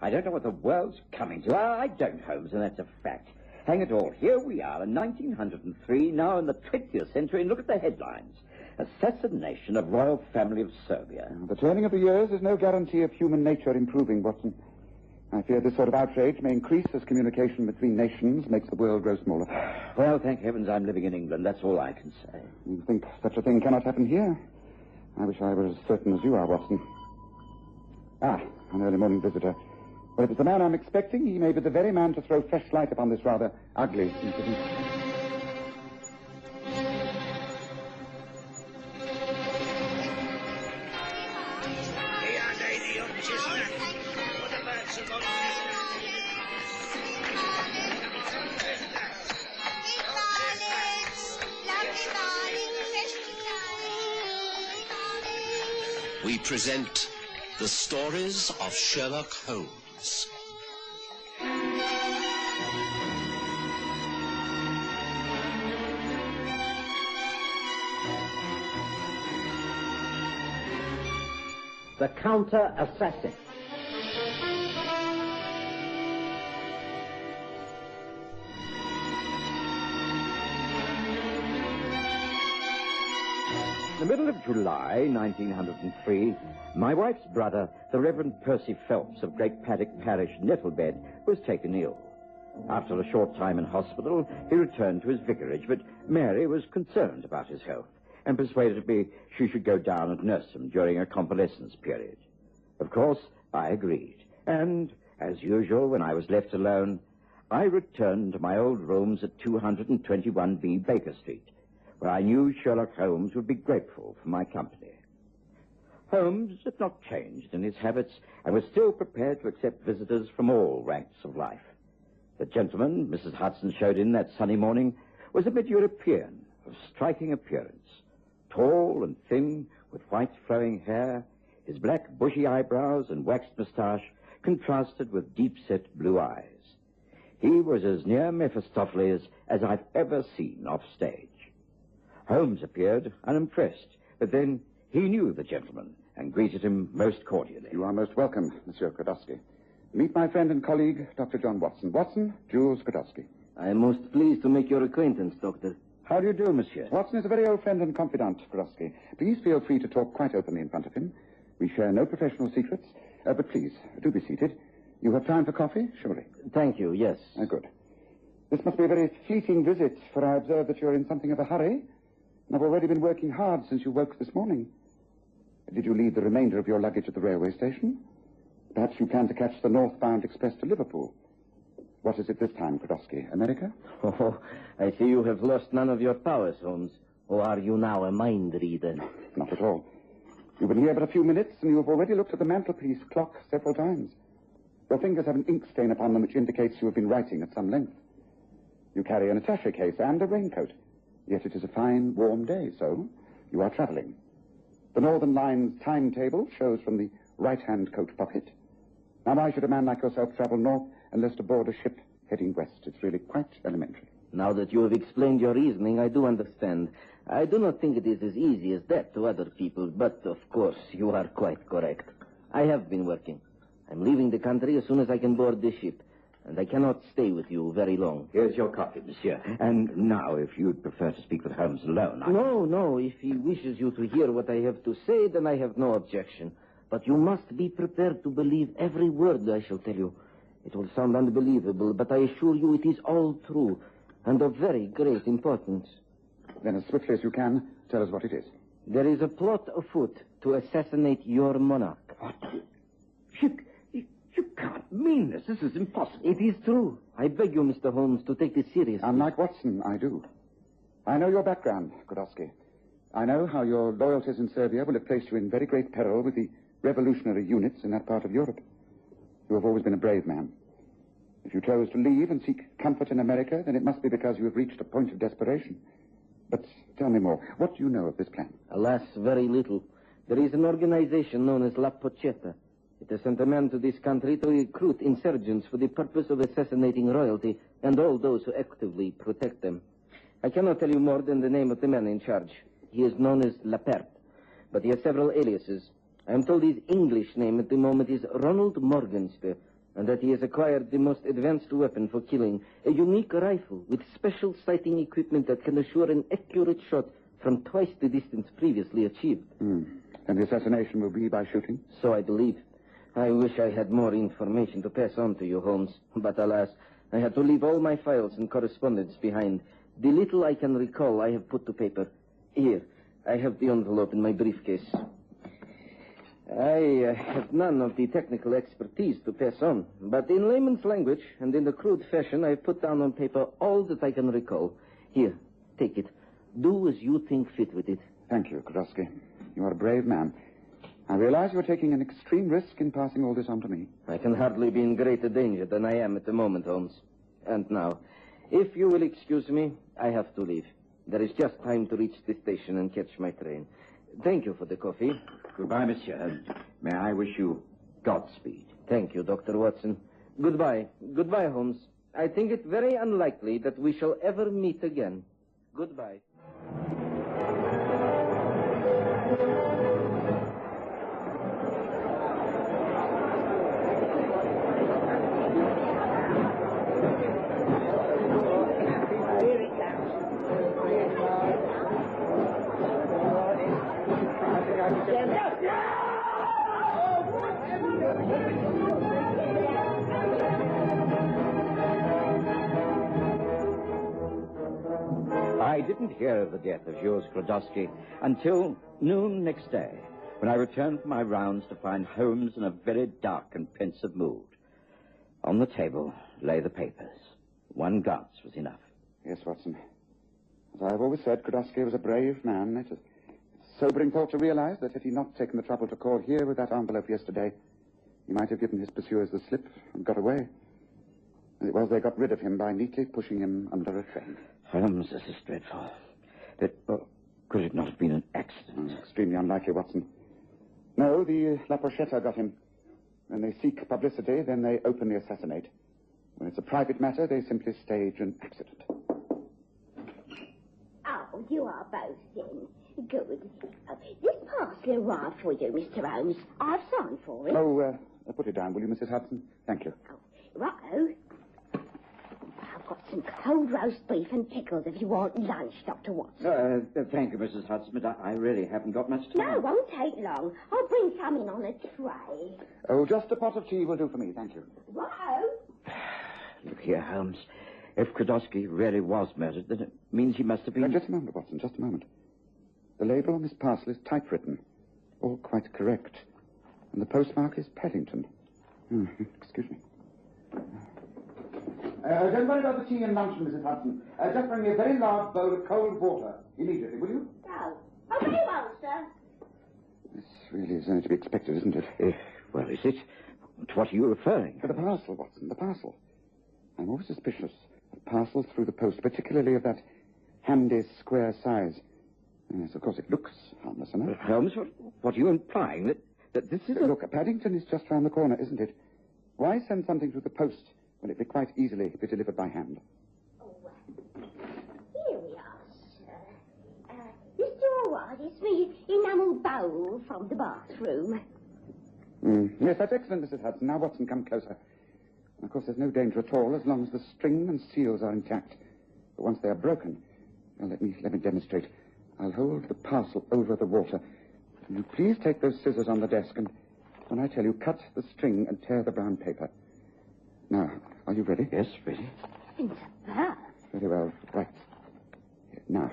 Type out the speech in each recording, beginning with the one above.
I don't know what the world's coming to. I don't, Holmes, and that's a fact. Hang it all, here we are in 1903, now in the 20th century, and look at the headlines. Assassination of royal family of Serbia. The turning of the years is no guarantee of human nature improving, Watson. I fear this sort of outrage may increase as communication between nations makes the world grow smaller. Well, thank heavens I'm living in England. That's all I can say. You think such a thing cannot happen here? I wish I were as certain as you are, Watson. An early morning visitor. Well, if it's the man I'm expecting, he may be the very man to throw fresh light upon this rather ugly incident. We present the stories of Sherlock Holmes. The Counter-Assassin. In the middle of July, 1903, my wife's brother, the Reverend Percy Phelps of Great Paddock Parish, Nettlebed, was taken ill. After a short time in hospital, he returned to his vicarage, but Mary was concerned about his health and persuaded me she should go down and nurse him during a convalescence period. Of course, I agreed, and, as usual, when I was left alone, I returned to my old rooms at 221B Baker Street, where I knew Sherlock Holmes would be grateful for my company. Holmes had not changed in his habits and was still prepared to accept visitors from all ranks of life. The gentleman Mrs. Hudson showed in that sunny morning was a mid-European of striking appearance, tall and thin, with white flowing hair, his black bushy eyebrows and waxed moustache contrasted with deep-set blue eyes. He was as near Mephistopheles as I've ever seen off stage. Holmes appeared unimpressed, but then he knew the gentleman and greeted him most cordially. You are most welcome, Monsieur Krodowski. Meet my friend and colleague, Dr. John Watson. Watson, Jules Krodowski. I am most pleased to make your acquaintance, Doctor. How do you do, monsieur? Watson is a very old friend and confidant, Krodowski. Please feel free to talk quite openly in front of him. We share no professional secrets, but please, do be seated. You have time for coffee, surely? Thank you, yes. Good. This must be a very fleeting visit, for I observe that you're in something of a hurry. And I've already been working hard since you woke this morning. Did you leave the remainder of your luggage at the railway station? Perhaps you plan to catch the northbound express to Liverpool. What is it this time, Krodowski? America? Oh, I see you have lost none of your powers, Holmes. Or are you now a mind reader? Not at all. You've been here but a few minutes, and you have already looked at the mantelpiece clock several times. Your fingers have an ink stain upon them which indicates you have been writing at some length. You carry an attaché case and a raincoat. Yet it is a fine, warm day, so you are traveling. The Northern Line's timetable shows from the right-hand coat pocket. Now, why should a man like yourself travel north unless to board a ship heading west? It's really quite elementary. Now that you have explained your reasoning, I do understand. I do not think it is as easy as that to other people, but, of course, you are quite correct. I have been working. I'm leaving the country as soon as I can board this ship, and I cannot stay with you very long. Here's your coffee, monsieur. And now, if you'd prefer to speak with Holmes alone... No. If he wishes you to hear what I have to say, then I have no objection. But you must be prepared to believe every word I shall tell you. It will sound unbelievable, but I assure you it is all true, and of very great importance. Then, as swiftly as you can, tell us what it is. There is a plot afoot to assassinate your monarch. What? You can't mean this. This is impossible. It is true. I beg you, Mr. Holmes, to take this seriously. Unlike Watson, I do. I know your background, Krodowski. I know how your loyalties in Serbia will have placed you in very great peril with the revolutionary units in that part of Europe. You have always been a brave man. If you chose to leave and seek comfort in America, then it must be because you have reached a point of desperation. But tell me more. What do you know of this plan? Alas, very little. There is an organization known as La Pochetta. It has sent a man to this country to recruit insurgents for the purpose of assassinating royalty and all those who actively protect them. I cannot tell you more than the name of the man in charge. He is known as Lapert, but he has several aliases. I am told his English name at the moment is Ronald Morgenster, and that he has acquired the most advanced weapon for killing, a unique rifle with special sighting equipment that can assure an accurate shot from twice the distance previously achieved. And the assassination will be by shooting? So I believe. I wish I had more information to pass on to you, Holmes, but alas, I had to leave all my files and correspondence behind. The little I can recall I have put to paper. Here, I have the envelope in my briefcase. I have none of the technical expertise to pass on, but in layman's language and in the crude fashion, I have put down on paper all that I can recall. Here, take it. Do as you think fit with it. Thank you, Kudowski. You are a brave man. I realize you're taking an extreme risk in passing all this on to me. I can hardly be in greater danger than I am at the moment, Holmes. And now, if you will excuse me, I have to leave. There is just time to reach the station and catch my train. Thank you for the coffee. Goodbye, monsieur. May I wish you Godspeed. Thank you, Dr. Watson. Goodbye. Goodbye, Holmes. I think it very unlikely that we shall ever meet again. Goodbye. I didn't hear of the death of Jules Krodowski until noon next day, when I returned from my rounds to find Holmes in a very dark and pensive mood. On the table lay the papers. One glance was enough. Yes, Watson. As I've always said, Kudowski was a brave man. It's a sobering thought to realize that had he not taken the trouble to call here with that envelope yesterday, he might have given his pursuers the slip and got away. As it was, they got rid of him by neatly pushing him under a train. Holmes, this is dreadful. Could it not have been an accident? Extremely unlikely, Watson. No, the La Pochetta got him. When they seek publicity, then they openly assassinate. When it's a private matter, they simply stage an accident. Oh, you are both in. Good. This parcel arrived for you, Mr. Holmes. I've signed for it. Oh, put it down, will you, Mrs. Hudson? Thank you. Oh, righto. I've got some cold roast beef and pickles if you want lunch, Dr. Watson. Thank you, Mrs. Hudson, but I really haven't got much time. No, it won't take long. I'll bring some in on a tray. Oh, just a pot of tea will do for me, thank you. Righto. Look here, Holmes. If Krodowski really was murdered, then it means he must have been... Just a moment, Watson, just a moment. The label on this parcel is typewritten. All quite correct. And the postmark is Paddington. Excuse me. Don't worry about the tea and luncheon, Mrs. Hudson. Just bring me a very large bowl of cold water immediately, will you? No. Oh, very well, sir. This really is only to be expected, isn't it? Well, is it? To what are you referring? To the parcel, Watson, the parcel. I'm always suspicious of parcels through the post, particularly of that handy square size. Yes, of course, it looks harmless enough. Holmes, what are you implying? That this is Look, Paddington is just round the corner, isn't it? Why send something through the post when it may quite easily be delivered by hand? Oh, here we are, sir. This all right. It's me enamel bowl from the bathroom. Yes, that's excellent, Mrs. Hudson. Now, Watson, come closer. Of course, there's no danger at all as long as the string and seals are intact. But once they are broken, well, let me demonstrate. I'll hold the parcel over the water. Will you please take those scissors on the desk and, when I tell you, cut the string and tear the brown paper. Now, are you ready? Yes, ready. Into that. Very well. Right. Here, now.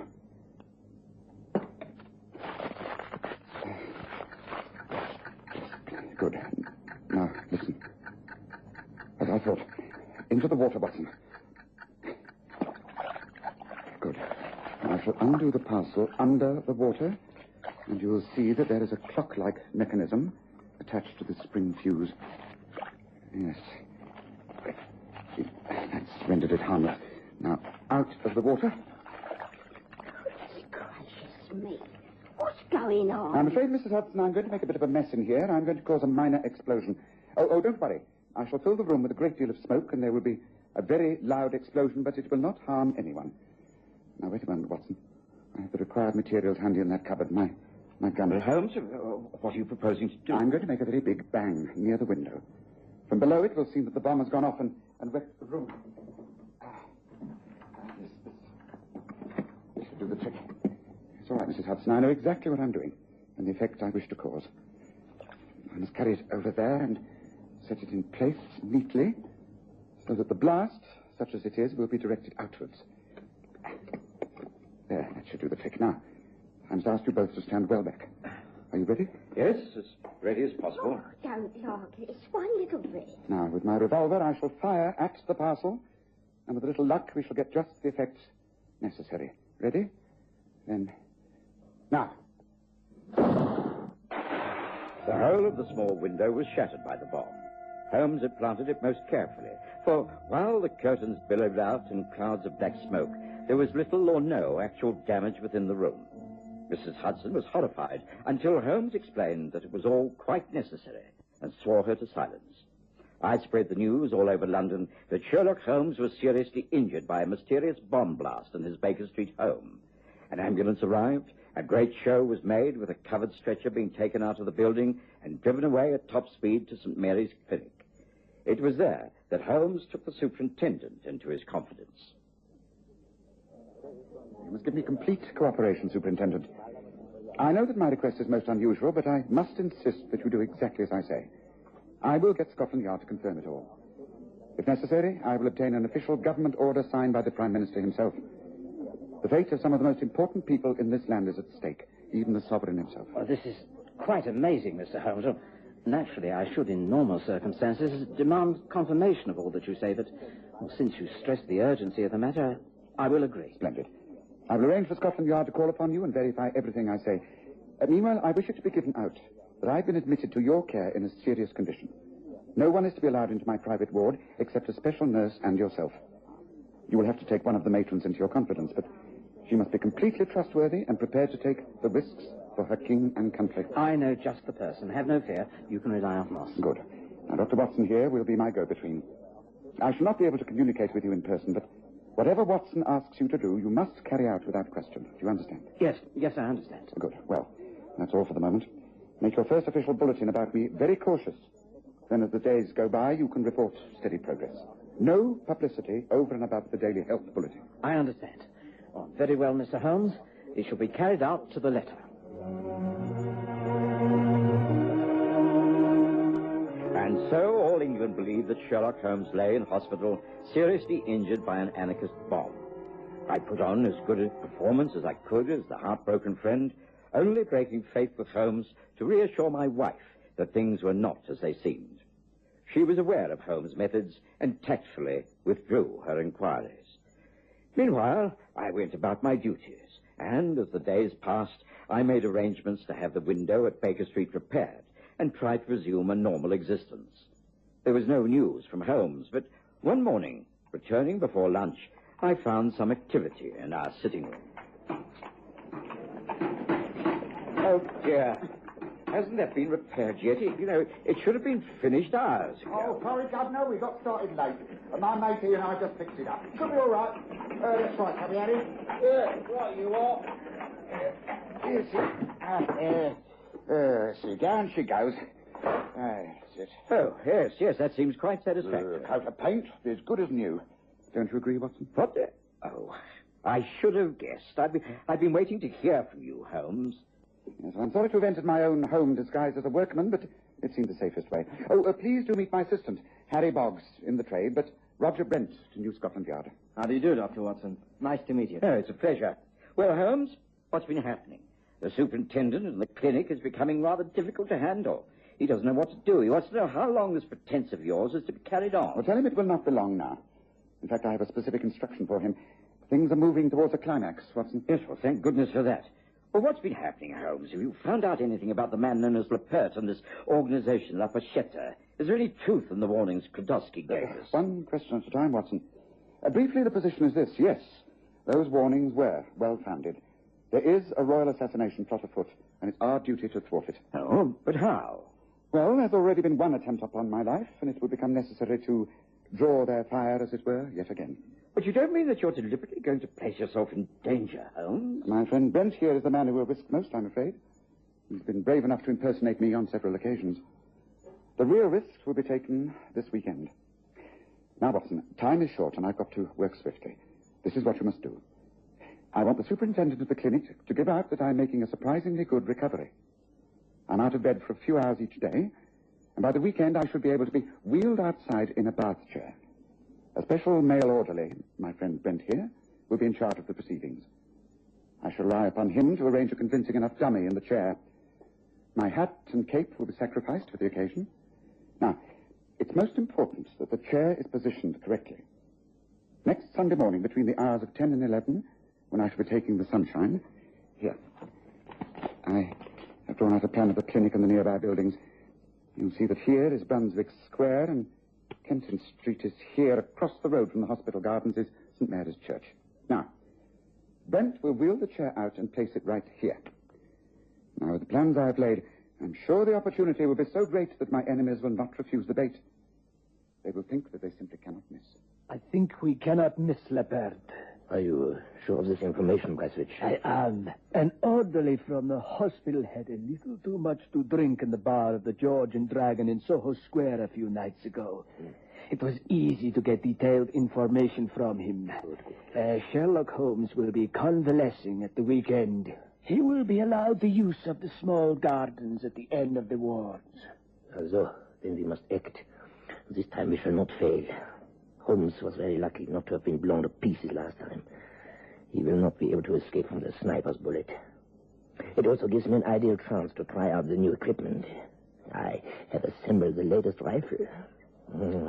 Good. Now, listen. As I thought. Into the water, Watson. Good. I shall undo the parcel under the water, and you will see that there is a clock-like mechanism attached to the spring fuse. Yes. That's rendered it harmless. Now, out of the water. Goodness gracious me. What's going on? I'm afraid, Mrs. Hudson, I'm going to make a bit of a mess in here. I'm going to cause a minor explosion. Oh, don't worry. I shall fill the room with a great deal of smoke, and there will be a very loud explosion, but it will not harm anyone. Now, wait a moment, Watson. I have the required materials handy in that cupboard. My gun. Holmes, what are you proposing to do? I'm going to make a very big bang near the window. From below it, we'll see that the bomb has gone off and wrecked the room. This should do the trick. It's all right, Mrs. Hudson. I know exactly what I'm doing and the effect I wish to cause. I must carry it over there and set it in place neatly so that the blast, such as it is, will be directed outwards. There, that should do the trick. Now, I must ask you both to stand well back. Are you ready? Yes, as ready as possible. Oh, don't log this. One little bit. Now, with my revolver, I shall fire at the parcel, and with a little luck, we shall get just the effect necessary. Ready? Then, now. The whole of the small window was shattered by the bomb. Holmes had planted it most carefully, for while the curtains billowed out in clouds of black smoke, there was little or no actual damage within the room. Mrs. Hudson was horrified until Holmes explained that it was all quite necessary and swore her to silence. I spread the news all over London that Sherlock Holmes was seriously injured by a mysterious bomb blast in his Baker Street home. An ambulance arrived, a great show was made with a covered stretcher being taken out of the building and driven away at top speed to St. Mary's Clinic. It was there that Holmes took the superintendent into his confidence. You must give me complete cooperation, Superintendent. I know that my request is most unusual, but I must insist that you do exactly as I say. I will get Scotland Yard to confirm it all. If necessary, I will obtain an official government order signed by the Prime Minister himself. The fate of some of the most important people in this land is at stake, even the sovereign himself. Well, this is quite amazing, Mr. Holmes. Well, naturally, I should, in normal circumstances, demand confirmation of all that you say, but since you stress the urgency of the matter, I will agree. Splendid. I will arrange for Scotland Yard to call upon you and verify everything I say. Meanwhile, I wish it to be given out that I've been admitted to your care in a serious condition. No one is to be allowed into my private ward except a special nurse and yourself. You will have to take one of the matrons into your confidence, but she must be completely trustworthy and prepared to take the risks for her king and country. I know just the person. Have no fear. You can rely on Moss. Good. Now, Dr. Watson here will be my go-between. I shall not be able to communicate with you in person, but whatever Watson asks you to do, you must carry out without question. Do you understand? Yes, I understand. Good. Well, that's all for the moment. Make your first official bulletin about me very cautious. Then as the days go by, you can report steady progress. No publicity over and above the daily health bulletin. I understand. Oh, very well, Mr. Holmes. It shall be carried out to the letter. And so all England believed that Sherlock Holmes lay in hospital, seriously injured by an anarchist bomb. I put on as good a performance as I could as the heartbroken friend, only breaking faith with Holmes to reassure my wife that things were not as they seemed. She was aware of Holmes' methods and tactfully withdrew her inquiries. Meanwhile, I went about my duties, and as the days passed, I made arrangements to have the window at Baker Street repaired and tried to resume a normal existence. There was no news from Holmes, but one morning, returning before lunch, I found some activity in our sitting room. Oh, dear. Hasn't that been repaired yet? It should have been finished hours ago. Oh, sorry, Governor, we got started late. My matey and I just fixed it up. Should be all right. That's right, have you, Harry? Yeah, right you are. Down she goes. That's it. Oh, yes, that seems quite satisfactory. Coat of paint, as good as new. Don't you agree, Watson? What the... Oh, I should have guessed. I've been waiting to hear from you, Holmes. Yes, I'm sorry to have entered my own home disguised as a workman, but it seemed the safest way. Please do meet my assistant, Harry Boggs, in the trade, but Roger Brent to New Scotland Yard. How do you do, Dr. Watson? Nice to meet you. Oh, it's a pleasure. Well, Holmes, what's been happening? The superintendent in the clinic is becoming rather difficult to handle. He doesn't know what to do. He wants to know how long this pretense of yours is to be carried on. Well, tell him it will not be long now. In fact, I have a specific instruction for him. Things are moving towards a climax, Watson. Yes, well, thank goodness for that. Well, what's been happening, Holmes? Have you found out anything about the man known as Lepert and this organization, La Pochette? Is there any truth in the warnings Krodowski gave us? One question at a time, Watson. Briefly, the position is this. Yes, those warnings were well-founded. There is a royal assassination plot afoot, and it's our duty to thwart it. Oh, but how? Well, there's already been one attempt upon my life, and it will become necessary to draw their fire, as it were, yet again. But you don't mean that you're deliberately going to place yourself in danger, Holmes? My friend Brent here is the man who will risk most, I'm afraid. He's been brave enough to impersonate me on several occasions. The real risks will be taken this weekend. Now, Watson, time is short, and I've got to work swiftly. This is what you must do. I want the superintendent of the clinic to give out that I'm making a surprisingly good recovery. I'm out of bed for a few hours each day, and by the weekend I should be able to be wheeled outside in a bath chair. A special male orderly, my friend Brent here, will be in charge of the proceedings. I shall rely upon him to arrange a convincing enough dummy in the chair. My hat and cape will be sacrificed for the occasion. Now, it's most important that the chair is positioned correctly. Next Sunday morning, between the hours of 10 and 11, when I shall be taking the sunshine, here, I have drawn out a plan of the clinic and the nearby buildings. You'll see that here is Brunswick Square, and Kenton Street is here. Across the road from the hospital gardens is St. Mary's Church. Now, Brent will wheel the chair out and place it right here. Now, with the plans I have laid, I'm sure the opportunity will be so great that my enemies will not refuse the bait. They will think that they simply cannot miss. I think we cannot miss Leopard. Are you sure of this information, Braswich? I am. An orderly from the hospital had a little too much to drink in the bar of the George and Dragon in Soho Square a few nights ago. It was easy to get detailed information from him. Sherlock Holmes will be convalescing at the weekend. He will be allowed the use of the small gardens at the end of the wards. So, then we must act. This time we shall not fail. Holmes was very lucky not to have been blown to pieces last time. He will not be able to escape from the sniper's bullet. It also gives me an ideal chance to try out the new equipment. I have assembled the latest rifle.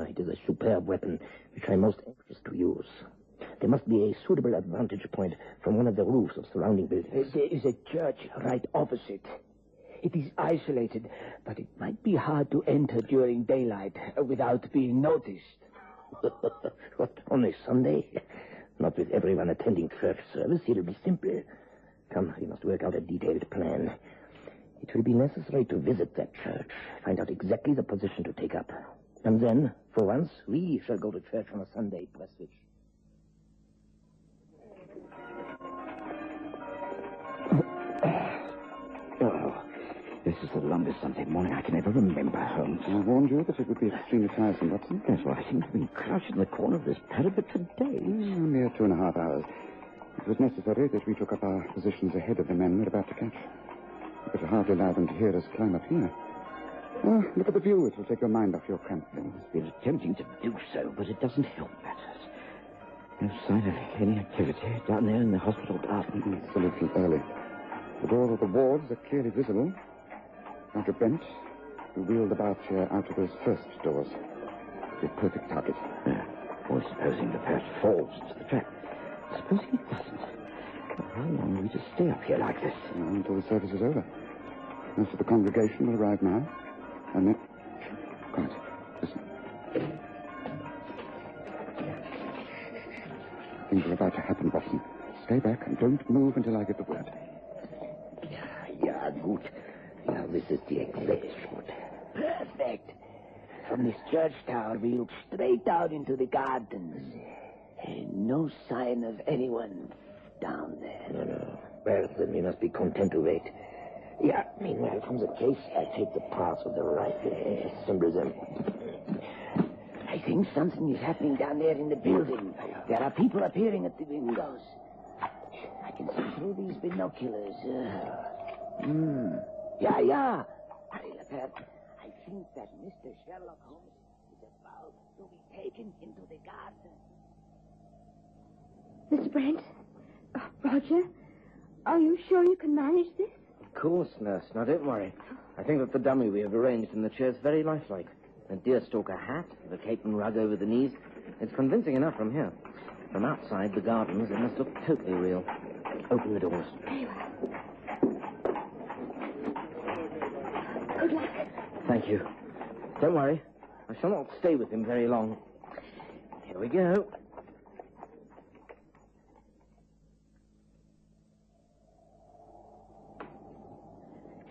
It is a superb weapon, which I'm most anxious to use. There must be a suitable advantage point from one of the roofs of surrounding buildings. There is a church right opposite. It is isolated, but it might be hard to enter during daylight without being noticed. What, on a Sunday? Not with everyone attending church service. It'll be simple. Come, we must work out a detailed plan. It will be necessary to visit that church, find out exactly the position to take up. And then, for once, we shall go to church on a Sunday, Prestwich. Oh, this is the longest Sunday morning I can ever remember, Holmes. I warned you that it would be extremely tiresome, Watson. That's why I seem to have been crouched in the corner of this parapet for days. Mere 2.5 hours. It was necessary that we took up our positions ahead of the men we're about to catch. We could hardly allow them to hear us climb up here. Oh, look at the view. It will take your mind off your cramped things. It's been tempting to do so, but it doesn't help matters. No sign of any activity down there in the hospital garden. It's a little early. The doors of the wards are clearly visible. Dr. Brent will wheel the bath chair out of those first doors. Be a perfect target. Or supposing the first falls into the trap. Supposing it doesn't. How long are we to stay up here like this? Until the service is over. Most of the congregation will arrive now. And then... Quiet. Listen. Things are about to happen, Watson. Stay back and don't move until I give the word. Yeah, good. Now, this is the exact spot. Perfect. From this church tower, we look straight out into the gardens. No sign of anyone down there. No. Well, then we must be content to wait. Yeah, meanwhile, from the case, I take the parts of the rifle and assemble them. I think something is happening down there in the building. There are people appearing at the windows. I can see through these binoculars. Yeah. Hurry, Leopard. I think that Mr. Sherlock Holmes is about to be taken into the garden. Miss Brent? Roger? Are you sure you can manage this? Of course, nurse. Now, don't worry. I think that the dummy we have arranged in the chair is very lifelike. A deerstalker hat, with a cape and rug over the knees. It's convincing enough from here. From outside the gardens, it must look totally real. Open the doors. Very well. Good luck. Thank you. Don't worry. I shall not stay with him very long. Here we go.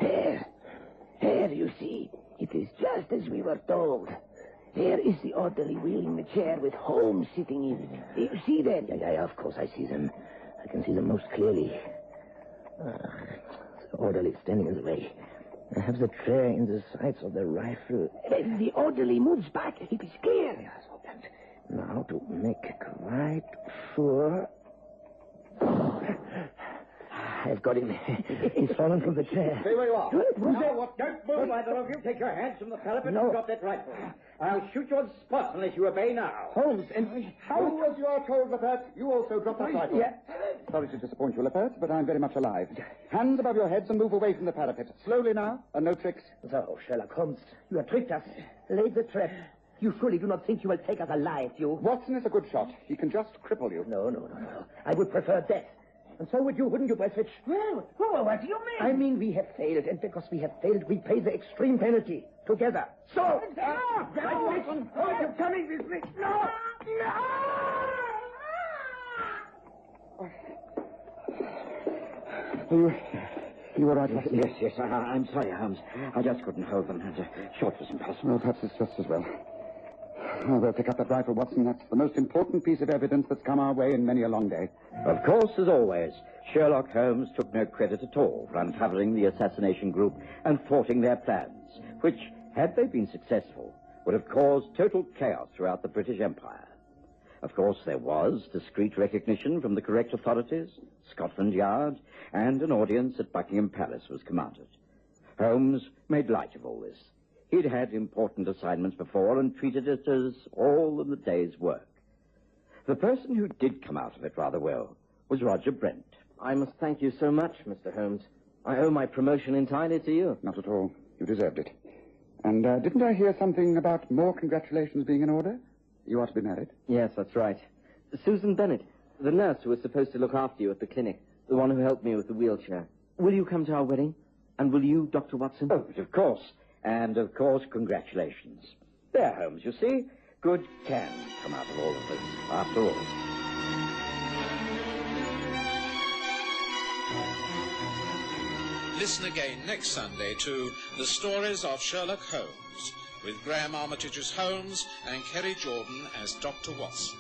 There, you see. It is just as we were told. There is the orderly wheeling the chair with Holmes sitting in it. Do you see them? Yeah, of course I see them. I can see them most clearly. The orderly is standing in the way. I have the tray in the sights of the rifle. The orderly moves back. It is clear. Yes, and now to make quite sure. I've got him. He's fallen from the chair. Stay where you are. Now, what? Don't move, either of you. Take your hands from the parapet and drop that rifle. I'll shoot you on the spot unless you obey now. Holmes, and How was you are told, Lepert? You also dropped that rifle. Yeah. Sorry to disappoint you, Lepert, but I'm very much alive. Hands above your heads and move away from the parapet. Slowly now, and no tricks. So, Sherlock Holmes, you have tricked us. Laid the trap. You surely do not think you will take us alive, you? Watson is a good shot. He can just cripple you. No. I would prefer death. And so would you, wouldn't you, Brestwich? Well, what do you mean? I mean, we have failed, and because we have failed, we pay the extreme penalty. Together. So! No! You're coming with me. No! You all right, Watson? Yes. I'm sorry, Holmes. I just couldn't hold them. The shot was impossible. Well, perhaps it's just as well. Oh, we'll pick up that rifle, Watson. That's the most important piece of evidence that's come our way in many a long day. Of course, as always, Sherlock Holmes took no credit at all for uncovering the assassination group and thwarting their plans, which, had they been successful, would have caused total chaos throughout the British Empire. Of course, there was discreet recognition from the correct authorities, Scotland Yard, and an audience at Buckingham Palace was commanded. Holmes made light of all this. He'd had important assignments before and treated it as all in the day's work. The person who did come out of it rather well was Roger Brent. I must thank you so much, Mr. Holmes. I owe my promotion entirely to you. Not at all. You deserved it. And didn't I hear something about more congratulations being in order? You are to be married. Yes, that's right. Susan Bennett, the nurse who was supposed to look after you at the clinic, the one who helped me with the wheelchair. Will you come to our wedding? And will you, Dr. Watson? Oh, but of course. And, of course, congratulations. There, Holmes, you see. Good can come out of all of this, after all. Listen again next Sunday to The Stories of Sherlock Holmes, with Graham Armitage as Holmes and Kerry Jordan as Dr. Watson.